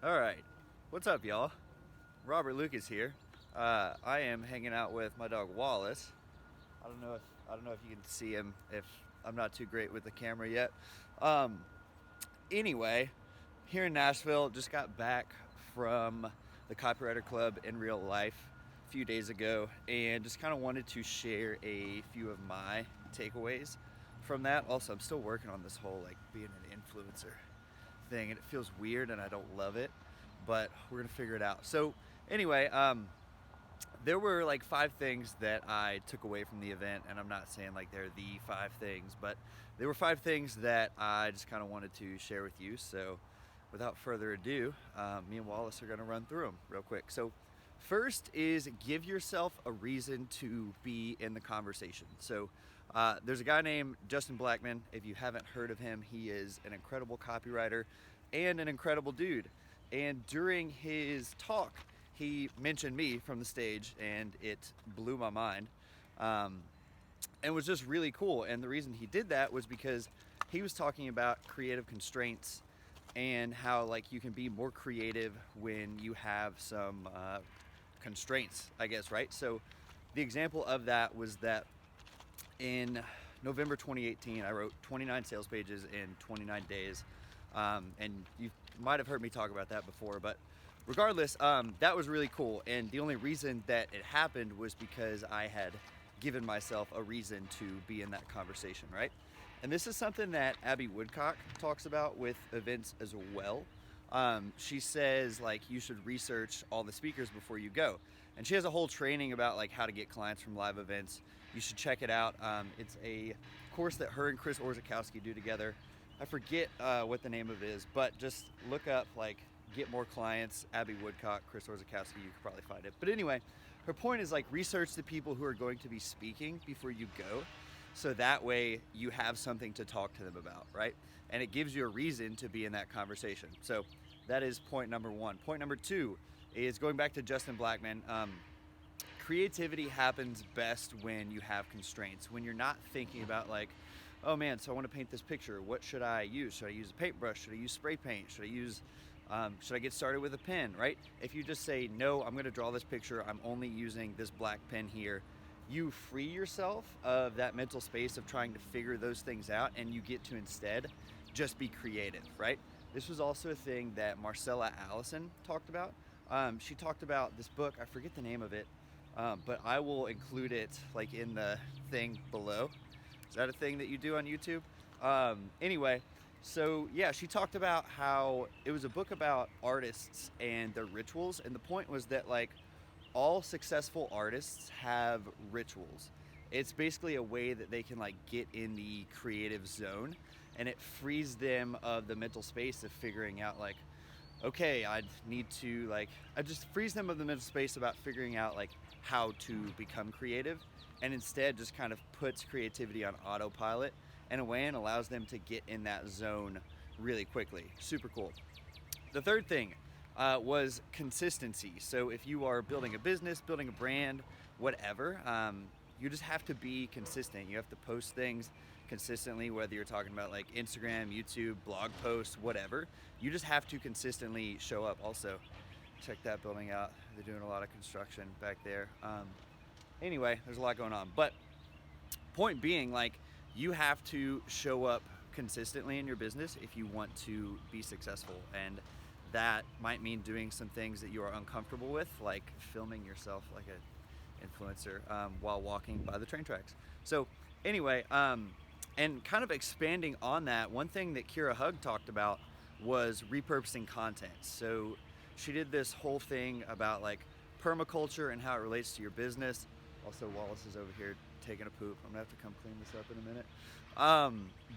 All right, what's up, y'all? Robert Lucas here. I am hanging out with my dog Wallace. I don't know if you can see him. If I'm not too great with the camera yet. Um, anyway, here in Nashville, just got back from the Copywriter Club in real life a few days ago, and just kind of wanted to share a few of my takeaways from that. Also, I'm still working on this whole like being an influencer thing, and it feels weird, and I don't love it, but we're gonna figure it out. So anyway, there were like 5 things that I took away from the event, and I'm not saying like they're the 5 things, but there were 5 things that I just kind of wanted to share with you. So without further ado, me and Wallace are going to run through them real quick. So first is give yourself a reason to be in the conversation. So there's a guy named Justin Blackman. If you haven't heard of him, he is an incredible copywriter and an incredible dude. And during his talk, he mentioned me from the stage, and it blew my mind, and was just really cool. And the reason he did that was because he was talking about creative constraints and how like you can be more creative when you have some constraints, I guess, right? So the example of that was that in November 2018, I wrote 29 sales pages in 29 days, and you might have heard me talk about that before, but regardless, that was really cool. And the only reason that it happened was because I had given myself a reason to be in that conversation, right? And this is something that Abbey Woodcock talks about with events as well. She says like you should research all the speakers before you go. And she has a whole training about like how to get clients from live events. You should check it out. It's a course that her and Chris Orzechowski do together. I forget what the name of it is, but just look up like get more clients, Abbey Woodcock, Chris Orzechowski, you could probably find it. But anyway, her point is like research the people who are going to be speaking before you go, so that way you have something to talk to them about, right? And it gives you a reason to be in that conversation. So that is point number 1. Point number 2 is going back to Justin Blackman. Creativity happens best when you have constraints, when you're not thinking about like, oh man, so I want to paint this picture. What should I use? Should I use a paintbrush? Should I use spray paint? Should I get started with a pen, right? If you just say, no, I'm going to draw this picture, I'm only using this black pen here, you free yourself of that mental space of trying to figure those things out, and you get to instead just be creative, right? This was also a thing that Marcella Allison talked about. She talked about this book, I forget the name of it, but I will include it like in the thing below. Is that a thing that you do on YouTube? Anyway, so yeah, she talked about how it was a book about artists and their rituals, and the point was that like all successful artists have rituals. It's basically a way that they can like get in the creative zone, and it frees them of the mental space of figuring out like, okay, I just frees them of the mental space about figuring out like how to become creative, and instead just kind of puts creativity on autopilot in a way and allows them to get in that zone really quickly. Super cool. The third thing was consistency. So if you are building a business, building a brand, whatever, you just have to be consistent. You have to post things consistently, whether you're talking about like Instagram, YouTube, blog posts, whatever. You just have to consistently show up. Also, check that building out. They're doing a lot of construction back there. Anyway, there's a lot going on. But point being, like, you have to show up consistently in your business if you want to be successful, and that might mean doing some things that you are uncomfortable with, like filming yourself like an influencer while walking by the train tracks. So anyway, and kind of expanding on that, one thing that Kira Hug talked about was repurposing content. So she did this whole thing about like permaculture and how it relates to your business. Also, Wallace is over here taking a poop. I'm gonna have to come clean this up in a minute.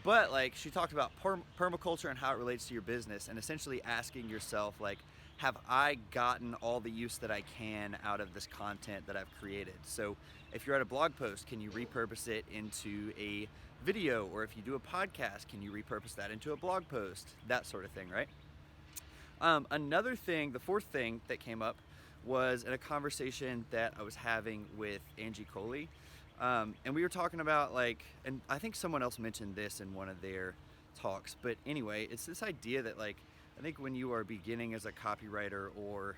But like she talked about permaculture and how it relates to your business, and essentially asking yourself like, have I gotten all the use that I can out of this content that I've created? So if you're at a blog post, can you repurpose it into a video? Or if you do a podcast, can you repurpose that into a blog post? That sort of thing, right? Another thing, the fourth thing that came up was in a conversation that I was having with Angie Coley. And we were talking about like, and I think someone else mentioned this in one of their talks, but anyway, it's this idea that like I think when you are beginning as a copywriter or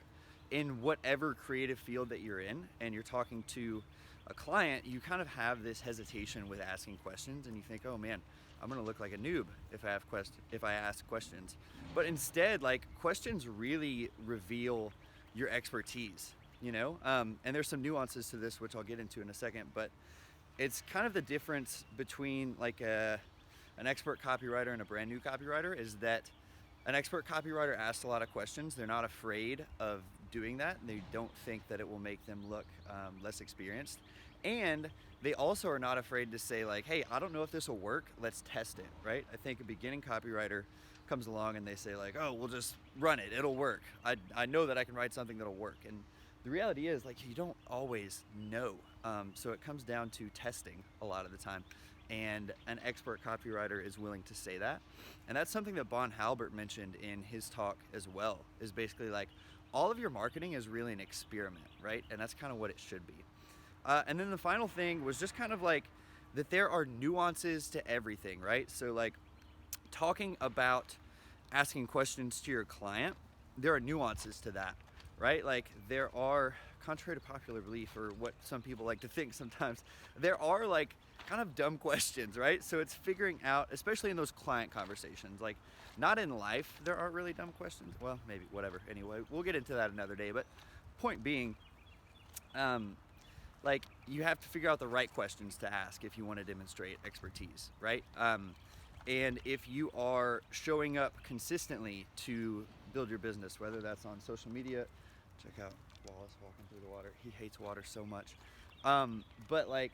in whatever creative field that you're in and you're talking to a client, you kind of have this hesitation with asking questions, and you think, oh man, I'm gonna look like a noob if I ask questions. But instead, like, questions really reveal your expertise, you know? And there's some nuances to this, which I'll get into in a second, but it's kind of the difference between like an expert copywriter and a brand new copywriter is that an expert copywriter asks a lot of questions. They're not afraid of doing that. They don't think that it will make them look less experienced. And they also are not afraid to say like, hey, I don't know if this will work. Let's test it, right? I think a beginning copywriter comes along and they say like, oh, we'll just run it. It'll work. I know that I can write something that'll work. And the reality is, like, you don't always know. So it comes down to testing a lot of the time. And an expert copywriter is willing to say that. And that's something that Bon Halbert mentioned in his talk as well, is basically like, all of your marketing is really an experiment, right? And that's kind of what it should be. And then the final thing was just kind of like that there are nuances to everything, right? So like talking about asking questions to your client, there are nuances to that, right? Like there are, contrary to popular belief or what some people like to think sometimes, there are like kind of dumb questions, right? So it's figuring out, especially in those client conversations, like not in life, there aren't really dumb questions. Well, maybe, whatever. Anyway, we'll get into that another day. But point being, like you have to figure out the right questions to ask if you want to demonstrate expertise, right? And if you are showing up consistently to build your business, whether that's on social media, check out Wallace walking through the water. He hates water so much. But like,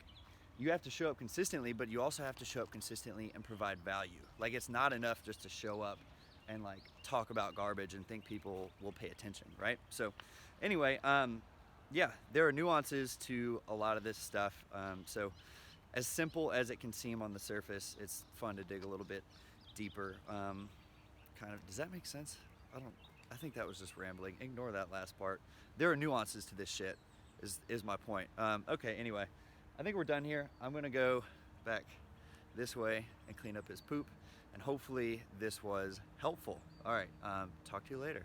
you have to show up consistently, but you also have to show up consistently and provide value. Like it's not enough just to show up and like talk about garbage and think people will pay attention, right? So anyway, yeah, there are nuances to a lot of this stuff. So as simple as it can seem on the surface, it's fun to dig a little bit deeper. Kind of, does that make sense? I think that was just rambling. Ignore that last part. There are nuances to this shit, is my point. Okay, anyway, I think we're done here. I'm gonna go back this way and clean up his poop, and hopefully this was helpful. All right, talk to you later.